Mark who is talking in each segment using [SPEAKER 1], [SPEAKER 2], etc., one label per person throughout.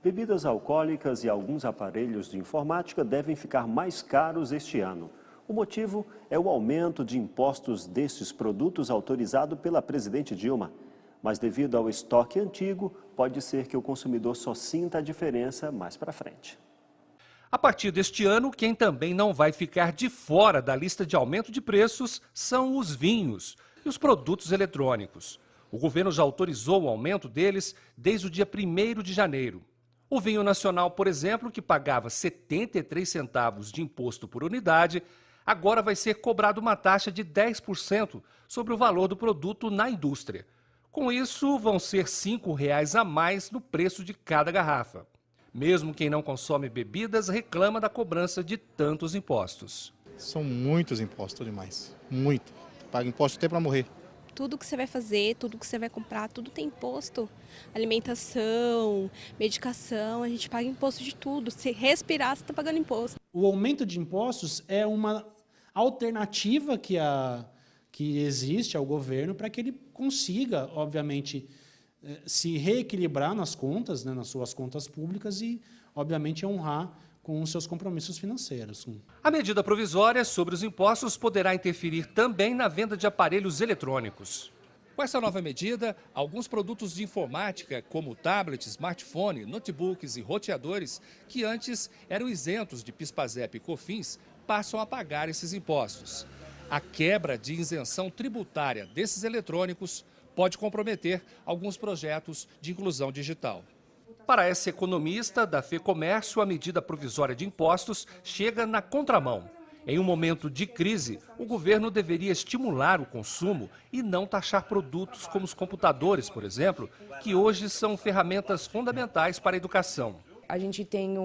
[SPEAKER 1] Bebidas alcoólicas e alguns aparelhos de informática devem ficar mais caros este ano. O motivo é o aumento de impostos destes produtos autorizado pela presidente Dilma. Mas devido ao estoque antigo, pode ser que o consumidor só sinta a diferença mais para frente.
[SPEAKER 2] A partir deste ano, quem também não vai ficar de fora da lista de aumento de preços são os vinhos e os produtos eletrônicos. O governo já autorizou o aumento deles desde o dia 1º de janeiro. O vinho nacional, por exemplo, que pagava 73 centavos de imposto por unidade, agora vai ser cobrado uma taxa de 10% sobre o valor do produto na indústria. Com isso, vão ser R$ 5,00 a mais no preço de cada garrafa. Mesmo quem não consome bebidas reclama da cobrança de tantos impostos.
[SPEAKER 3] São muitos impostos demais, muito. Paga imposto até para morrer.
[SPEAKER 4] Tudo que você vai fazer, tudo que você vai comprar, tudo tem imposto. Alimentação, medicação, a gente paga imposto de tudo. Se respirar, você está pagando imposto.
[SPEAKER 5] O aumento de impostos é uma alternativa que existe ao governo para que ele consiga, obviamente, se reequilibrar nas contas, né, nas suas contas públicas e, obviamente, honrar com os seus compromissos financeiros.
[SPEAKER 2] A medida provisória sobre os impostos poderá interferir também na venda de aparelhos eletrônicos. Com essa nova medida, alguns produtos de informática, como tablet, smartphone, notebooks e roteadores, que antes eram isentos de PIS/PASEP e COFINS, passam a pagar esses impostos. A quebra de isenção tributária desses eletrônicos pode comprometer alguns projetos de inclusão digital. Para essa economista da FEComércio, a medida provisória de impostos chega na contramão. Em um momento de crise, o governo deveria estimular o consumo e não taxar produtos como os computadores, por exemplo, que hoje são ferramentas fundamentais para a educação.
[SPEAKER 6] A gente tem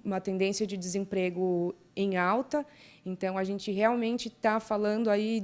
[SPEAKER 6] uma tendência de desemprego em alta, então a gente realmente está falando aí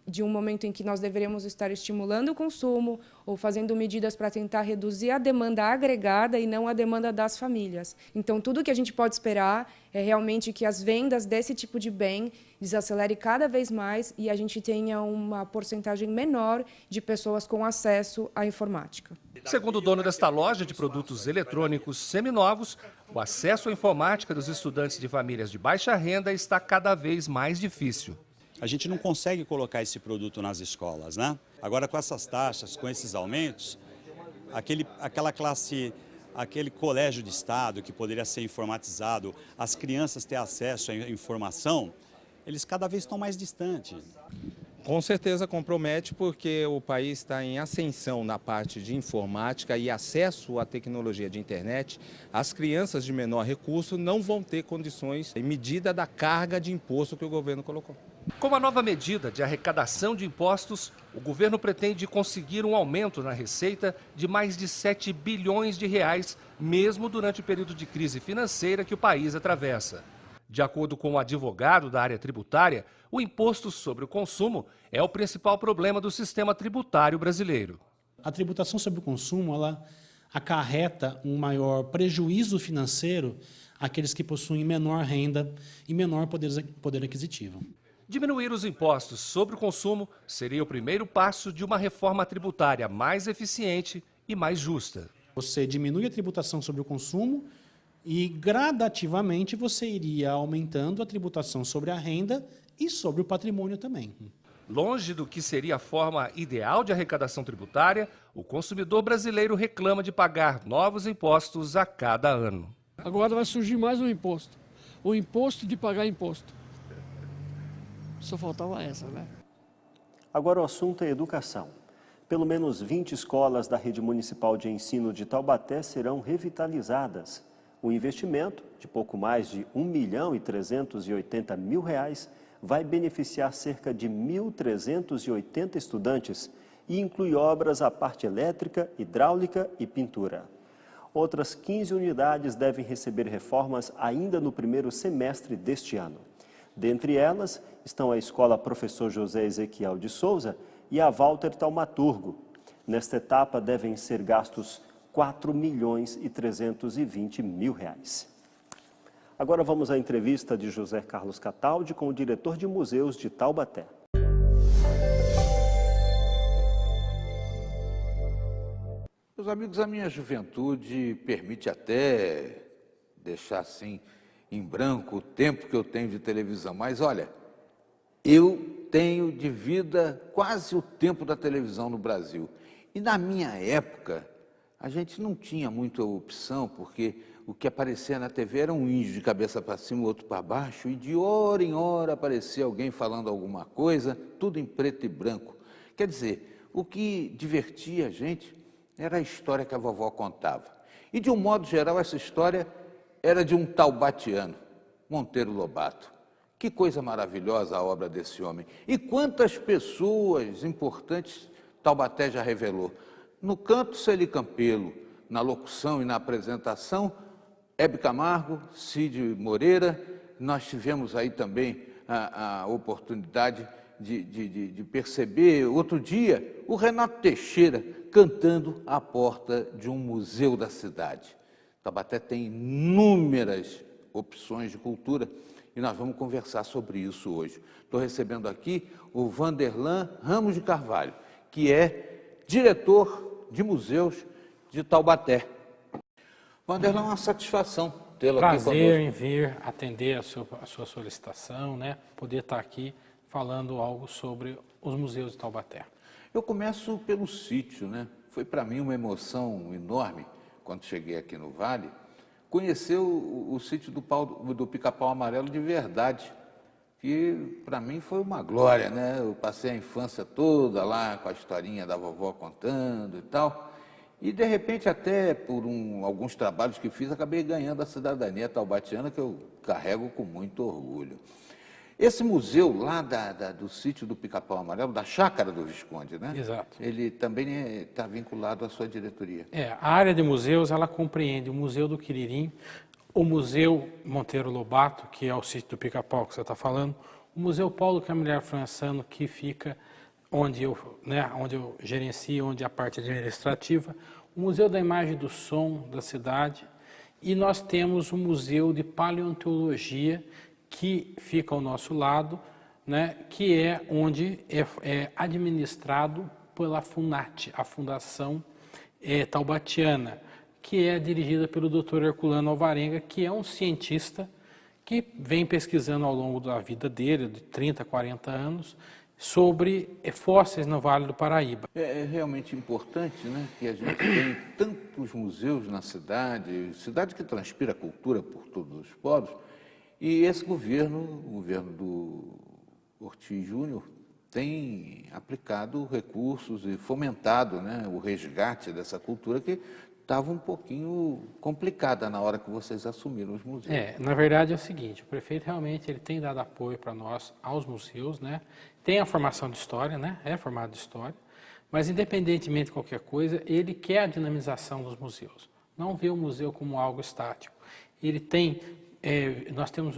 [SPEAKER 6] de um momento em que nós deveríamos estar estimulando o consumo ou fazendo medidas para tentar reduzir a demanda agregada e não a demanda das famílias. Então, tudo que a gente pode esperar é realmente que as vendas desse tipo de bem desacelere cada vez mais e a gente tenha uma porcentagem menor de pessoas com acesso à informática.
[SPEAKER 2] Segundo o dono desta loja de produtos eletrônicos seminovos, o acesso à informática dos estudantes de famílias de baixa renda está cada vez mais difícil.
[SPEAKER 7] A gente não consegue colocar esse produto nas escolas, né? Agora, com essas taxas, com esses aumentos, aquela classe, aquele colégio de estado que poderia ser informatizado, as crianças ter acesso à informação, eles cada vez estão mais distantes.
[SPEAKER 8] Com certeza compromete, porque o país está em ascensão na parte de informática e acesso à tecnologia de internet. As crianças de menor recurso não vão ter condições em medida da carga de imposto que o governo colocou.
[SPEAKER 2] Com a nova medida de arrecadação de impostos, o governo pretende conseguir um aumento na receita de mais de 7 bilhões de reais, mesmo durante o período de crise financeira que o país atravessa. De acordo com o advogado da área tributária, o imposto sobre o consumo é o principal problema do sistema tributário brasileiro.
[SPEAKER 5] A tributação sobre o consumo, ela acarreta um maior prejuízo financeiro àqueles que possuem menor renda e menor poder aquisitivo.
[SPEAKER 2] Diminuir os impostos sobre o consumo seria o primeiro passo de uma reforma tributária mais eficiente e mais justa.
[SPEAKER 5] Você diminui a tributação sobre o consumo e, gradativamente, você iria aumentando a tributação sobre a renda e sobre o patrimônio também.
[SPEAKER 2] Longe do que seria a forma ideal de arrecadação tributária, o consumidor brasileiro reclama de pagar novos impostos a cada ano.
[SPEAKER 9] Agora vai surgir mais um imposto, o imposto de pagar imposto. Só faltava essa, né?
[SPEAKER 1] Agora o assunto é educação. Pelo menos 20 escolas da rede municipal de ensino de Taubaté serão revitalizadas. O investimento, de pouco mais de R$ 1.380.000, vai beneficiar cerca de 1.380 estudantes e inclui obras à parte elétrica, hidráulica e pintura. Outras 15 unidades devem receber reformas ainda no primeiro semestre deste ano. Dentre elas estão a Escola Professor José Ezequiel de Souza e a Walter Taumaturgo. Nesta etapa devem ser gastos R$ 4.320.000. Agora vamos à entrevista de José Carlos Cataldi com o diretor de museus de Taubaté.
[SPEAKER 10] Meus amigos, a minha juventude permite até deixar assim em branco o tempo que eu tenho de televisão, mas olha, eu tenho de vida quase o tempo da televisão no Brasil. E na minha época, a gente não tinha muita opção, porque o que aparecia na TV era um índio de cabeça para cima, o outro para baixo, e de hora em hora aparecia alguém falando alguma coisa, tudo em preto e branco. Quer dizer, o que divertia a gente era a história que a vovó contava. E, de um modo geral, essa história era de um taubatiano, Monteiro Lobato. Que coisa maravilhosa a obra desse homem. E quantas pessoas importantes Taubaté já revelou. No canto, Celi Campelo, na locução e na apresentação, Hebe Camargo, Cid Moreira. Nós tivemos aí também a oportunidade de perceber, outro dia, o Renato Teixeira cantando à porta de um museu da cidade. Taubaté tem inúmeras opções de cultura e nós vamos conversar sobre isso hoje. Estou recebendo aqui o Vanderlan Ramos de Carvalho, que é diretor de museus de Taubaté. Vanderlan, é uma satisfação tê-lo aqui conosco.
[SPEAKER 11] Prazer em vir atender a sua solicitação, né? Poder estar aqui falando algo sobre os museus de Taubaté.
[SPEAKER 10] Eu começo pelo sítio, né? Foi para mim uma emoção enorme, quando cheguei aqui no Vale, conhecer o sítio do Pica-Pau Amarelo de verdade, que para mim foi uma glória, né? Eu passei a infância toda lá com a historinha da vovó contando e tal, e de repente até por alguns trabalhos que fiz, acabei ganhando a cidadania taubatiana, que eu carrego com muito orgulho. Esse museu lá do sítio do Pica-Pau Amarelo, da Chácara do Visconde, né?
[SPEAKER 11] Exato.
[SPEAKER 10] Ele também está vinculado à sua diretoria.
[SPEAKER 11] A área de museus, ela compreende o Museu do Quiririm, o Museu Monteiro Lobato, que é o sítio do Pica-Pau que você está falando, o Museu Paulo Camilleri Françano, que fica onde eu gerencio, onde é a parte administrativa, o Museu da Imagem e do Som da cidade, e nós temos o Museu de Paleontologia, que fica ao nosso lado, né, que é onde é administrado pela FUNAT, a Fundação Taubatiana, que é dirigida pelo Dr. Herculano Alvarenga, que é um cientista que vem pesquisando ao longo da vida dele, de 30, 40 anos, sobre fósseis no Vale do Paraíba.
[SPEAKER 10] É realmente importante, né, que a gente tenha tantos museus na cidade que transpira cultura por todos os poros. E esse governo, o governo do Ortiz Júnior, tem aplicado recursos e fomentado, né, o resgate dessa cultura que estava um pouquinho complicada na hora que vocês assumiram os museus.
[SPEAKER 11] Na verdade é o seguinte, o prefeito realmente ele tem dado apoio para nós, aos museus, né? Tem a formação de história, né? É formado de história, mas independentemente de qualquer coisa, ele quer a dinamização dos museus. Não vê o museu como algo estático. Ele tem... nós temos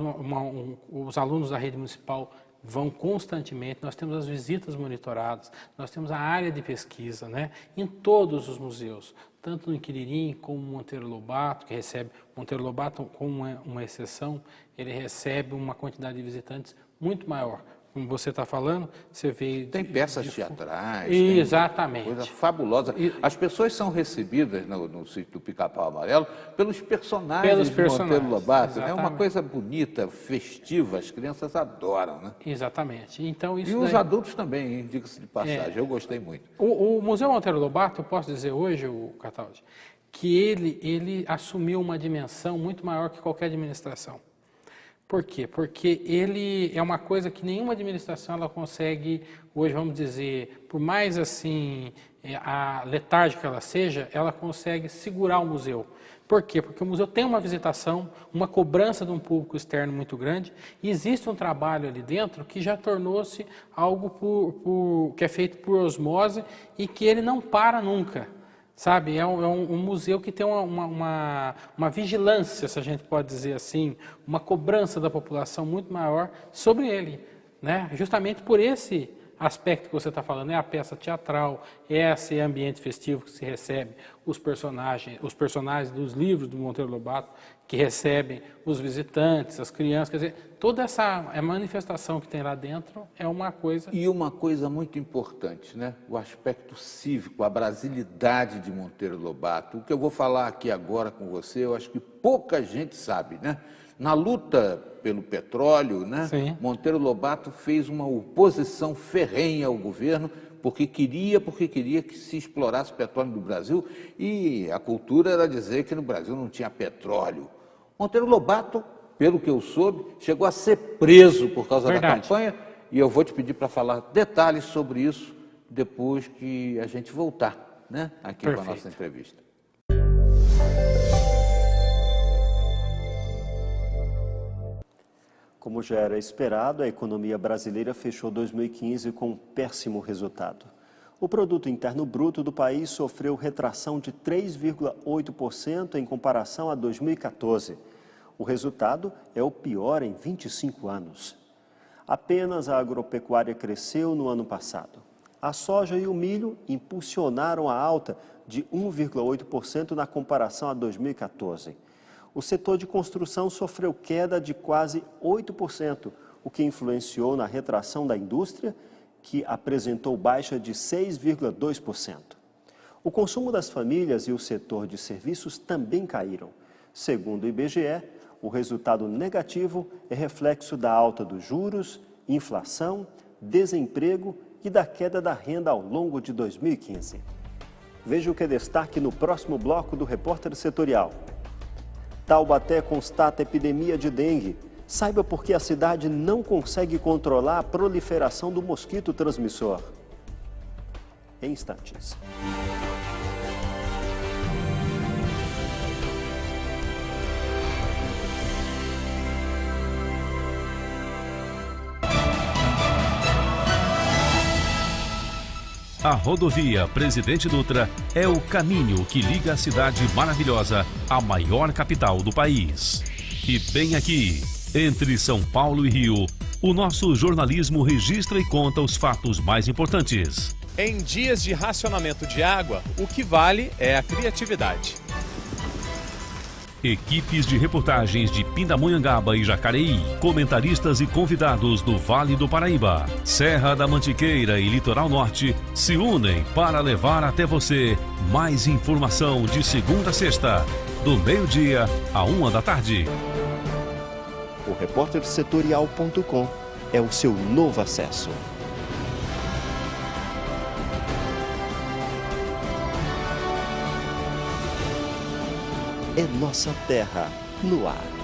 [SPEAKER 11] os alunos da rede municipal vão constantemente, nós temos as visitas monitoradas, nós temos a área de pesquisa, né, em todos os museus, tanto no Quiririm como no Monteiro Lobato, que recebe, Monteiro Lobato, como uma exceção, ele recebe uma quantidade de visitantes muito maior. Como você está falando, você vê...
[SPEAKER 10] Tem peças teatrais,
[SPEAKER 11] exatamente.
[SPEAKER 10] Tem coisa fabulosa. As pessoas são recebidas no sítio do Pica-Pau Amarelo pelos personagens do Monteiro Lobato. É uma coisa bonita, festiva, as crianças adoram, né?
[SPEAKER 11] Exatamente. Então, isso
[SPEAKER 10] os adultos também, diga-se de passagem, eu gostei muito.
[SPEAKER 11] O Museu Monteiro Lobato, eu posso dizer hoje, Cataldi, que ele assumiu uma dimensão muito maior que qualquer administração. Por quê? Porque ele é uma coisa que nenhuma administração ela consegue, hoje vamos dizer, por mais assim, a letárgica ela seja, ela consegue segurar o museu. Por quê? Porque o museu tem uma visitação, uma cobrança de um público externo muito grande, e existe um trabalho ali dentro que já tornou-se algo que é feito por osmose e que ele não para nunca. Sabe, é um museu que tem uma vigilância, se a gente pode dizer assim, uma cobrança da população muito maior sobre ele, né? Justamente por esse aspecto que você está falando, é a peça teatral, é esse ambiente festivo que se recebe os personagens dos livros do Monteiro Lobato, que recebem os visitantes, as crianças, quer dizer, toda essa manifestação que tem lá dentro é uma coisa...
[SPEAKER 10] E uma coisa muito importante, né? O aspecto cívico, a brasilidade de Monteiro Lobato. O que eu vou falar aqui agora com você, eu acho que pouca gente sabe, né? Na luta pelo petróleo, né?
[SPEAKER 11] Sim.
[SPEAKER 10] Monteiro Lobato fez uma oposição ferrenha ao governo porque queria que se explorasse o petróleo no Brasil, e a cultura era dizer que no Brasil não tinha petróleo. Monteiro Lobato, pelo que eu soube, chegou a ser preso por causa da campanha, e eu vou te pedir para falar detalhes sobre isso depois que a gente voltar, né? Aqui com a nossa entrevista.
[SPEAKER 1] Como já era esperado, a economia brasileira fechou 2015 com um péssimo resultado. O produto interno bruto do país sofreu retração de 3,8% em comparação a 2014. O resultado é o pior em 25 anos. Apenas a agropecuária cresceu no ano passado. A soja e o milho impulsionaram a alta de 1,8% na comparação a 2014. O setor de construção sofreu queda de quase 8%, o que influenciou na retração da indústria, que apresentou baixa de 6,2%. O consumo das famílias e o setor de serviços também caíram. Segundo o IBGE, o resultado negativo é reflexo da alta dos juros, inflação, desemprego e da queda da renda ao longo de 2015. Veja o que é destaque no próximo bloco do Repórter Setorial. Taubaté constata epidemia de dengue. Saiba por que a cidade não consegue controlar a proliferação do mosquito transmissor. Em instantes.
[SPEAKER 12] A rodovia Presidente Dutra é o caminho que liga a cidade maravilhosa à maior capital do país. E bem aqui, entre São Paulo e Rio, o nosso jornalismo registra e conta os fatos mais importantes.
[SPEAKER 13] Em dias de racionamento de água, o que vale é a criatividade.
[SPEAKER 12] Equipes de reportagens de Pindamonhangaba e Jacareí, comentaristas e convidados do Vale do Paraíba, Serra da Mantiqueira e Litoral Norte se unem para levar até você mais informação de segunda a sexta, do meio-dia à 13h.
[SPEAKER 1] O repórtersetorial.com é o seu novo acesso. É nossa terra no ar.